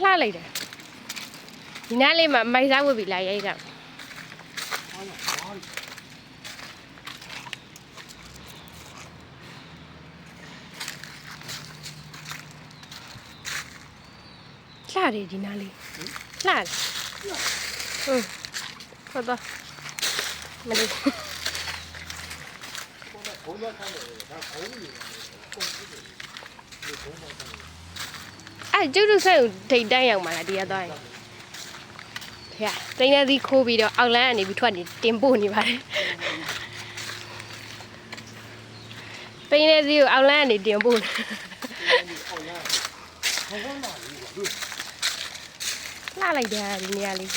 လှလိုက်တယ်ဒီနားလေးမှာမိုက်စားဝတ်ပြီးလာရိုက်တာလှတယ်ဒီနားလေးလှတယ်ဟုတ်တော့မလေးကျုပ်တို့ဆက်ထိတ်တန်းရောက်မှာလားတရားသွားရင်ဖေ။တိန်နေသီးခိုးပြီးတော့အောက်လန်းကနေပြီးထွက်နေတင်ပို့နေပါတယ်တိန်နေသီးကိုအောက်လန်းကနေတင်ပို့လှလိုက်တယ်ဒီနေရာလေး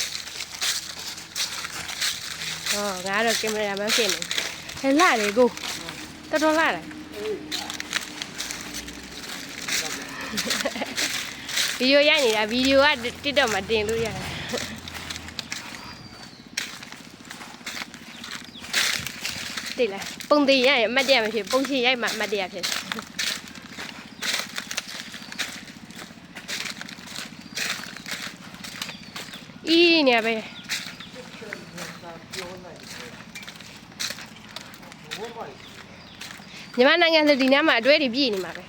ငါတော့ကင်မရာမန်ဖြစ်နေလှတယ်ကိုတော်တော်လှတယ်ဗီဒီယိုရိုက်နေတာဗီဒီယိုက TikTok မှာတင်လို့ရတယ်တိတ်လားပုံသေးရရင်အမှတ်တရမဖြစ်ပုံချင်ရိုက်မှအမှတ်တရဖြစ်နေပဲမြန်မာနိုင်ငံဆိုဒီနားမှာအတွဲတွေပြည့်နေမှာပဲ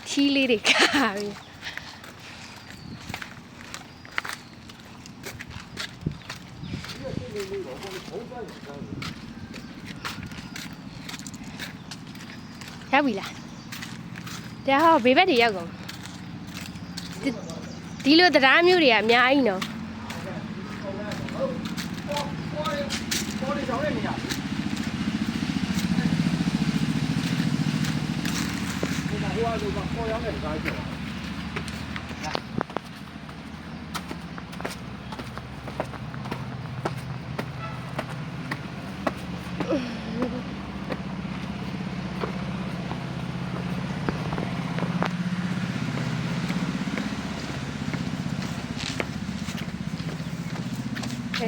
ချီလေးတွေခါပြီရောက်ပြီလားဒါဟောဘေးဘက်တွေရောက်ကုန်ဒီလိုတရားမျိုးတွေကအများကြီးနော်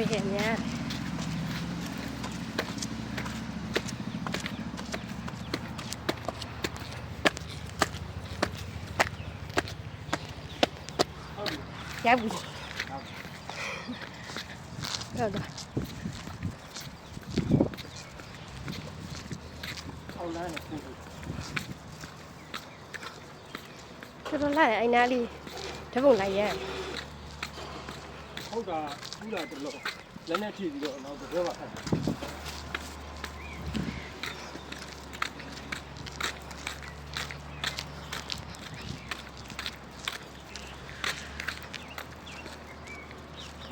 เห็นเนี่ยยับกูเอาละเอาละเนี่ยตัวละไอ้นาลีถ้าผมไล่แย่ဟုတ်တာဘူးလာတော့လက်နဲ့ထိပြီးတော့နောက်တော့ပါခက်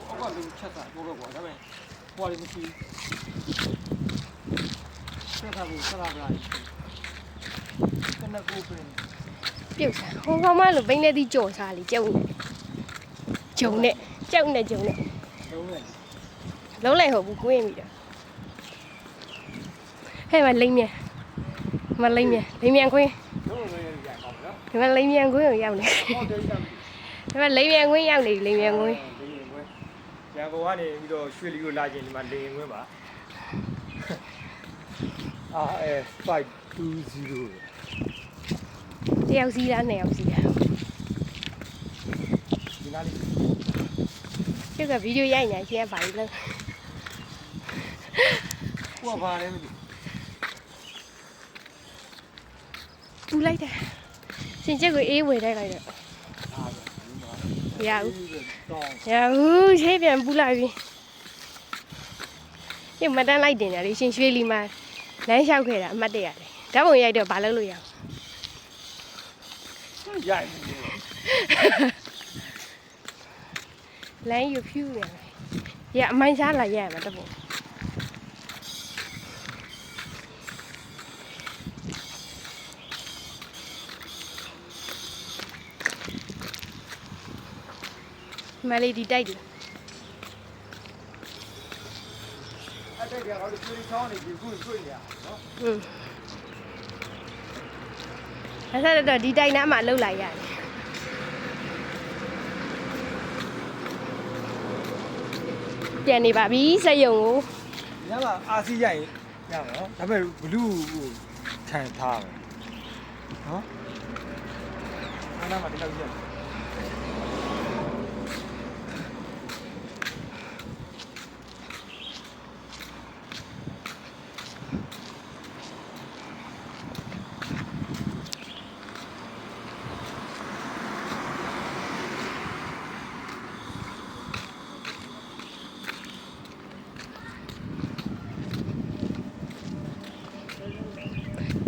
အောက်ကလူချက်တာတော့ကွာဒါပေမဲ့ဟိုလေးမရှိဆက်တာဘူးဆက်လာပါလားကနကူပင်းပြုတ်စားဟိုကောင်မလို့ဘိန်းနဲ့တီးကြော်စားလေကျုံနဲ့ကြောက်နဲ့ဂျုံနဲ့လုံးလိုက်ဟုတ်ဘူးကိုင်းပြီတော့ဟဲ့မလိမ့်မြန်လိမ့်မြန်ခွင်းဒီမှာလိမ့်မြန်ခွင်းကိုရောက်နေဒီမှာလိမ့်မြန်ခွင်းရောက်နေလိမ့်မြန်ခွင်းရန်ကုန်ကနေပြီးတော့ရွှေလီကိုလာခြင်းဒီမှာလေရင်ခွင်းပါ520တယောက်စီးလားနှစ်ယောက်စီးလားဒီနားလေးကျုပ်ကဗီဒီယိုရိုက်နေရှင်ကဘာလို့လဲဟိုကဘာလဲမသိပူလိုက်တယ်ရှင်ကျုပ်ကိုအေးဝယ်တိုက်လိုက်တော့ရဘူးရှေ့ပြန်ပူလိုက်ပြီကျုပ်မတန်းလိုက်တင်တယ်လေရှင်ရွှေလီမှာလမ်းလျှောက်ခဲ့တာအမှတ်တရတယ်ဓာတ်ပုံရိုက်တော့ဘာလုပ်လို့ရအောင်ရိုက်လမ်းယူဖြူနေရအမိုင်းစားလာရမှာတပုံမလေးဒီတိုက်တယ်အဲ့ဒါကတော့ဒီချောင်းနေဒီခုတွေ့နေရနော်အဲ့ဒါတော့ဒီတိုက်နားမှာလှုပ်လိုက်ရတယ်ပြန်နေပါပြီစက်ယုံကိုညမှာအာစီရိုက် ရမယ်နော်ဒါပေမဲ့ဘလူးကိုခံထားမယ်နော်အဲ့ဒါမှဒီလောက်ကြည့်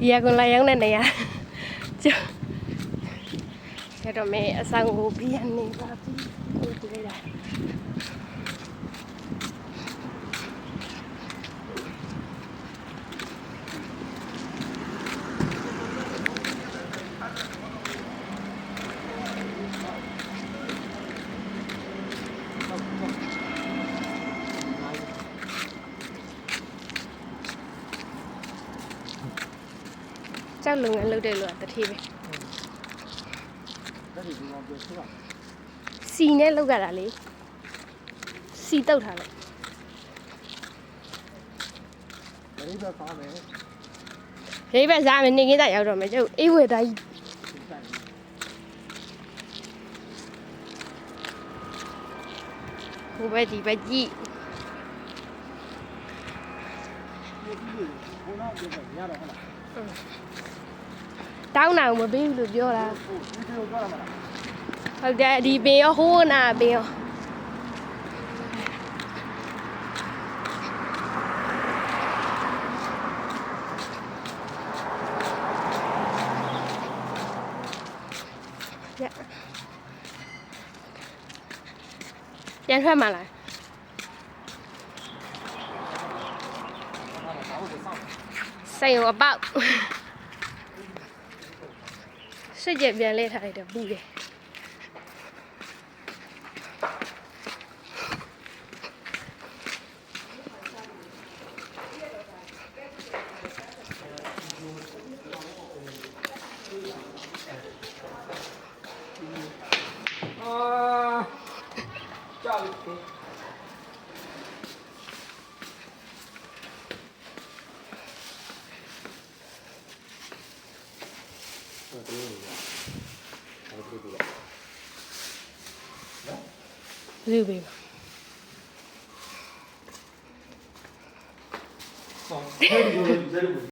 ဘီယာကွန်လာရောက်တဲ့နေရာကျတော့မဲအဆောင်ကိုဘီယာနေပါပြီကိုကြည့်လိုက်ကျောက်လုံငန်းလုပ်တဲ့လူကတတိပဲ ဒါဒီကောင်ပြောဆိုတာ စီနဲ့လောက်ကြတာလေစီတုတ်ထားလိုက် ဒါလေးပဲကောင်းမယ် ဒီဘက်စားမယ်နေခင်းသားရောက်တော့မယ်ကျုပ်အေးဝဲသားကြီးဟိုဘက်ဒီဘက်ကြည့် ဘုံတော့ပြောရတော့ဟုတ်လား တောင်းတာကိုမပေးဘူးလို့ပြောတာ ဟုတ်ဒီလိုပြောရမှာလား ဟုတ်တယ်ဒီပင်ရောဟိုးနာပင်ရောပြန်ထွက်มาလားစိတ်ရောအပေါက်စိတ်ကြပြန်လဲထားလိုက်တော့ပူတယ်ကြောက်တယ် လူပေးပါ ဆောင်းဟဲ့ဒီလို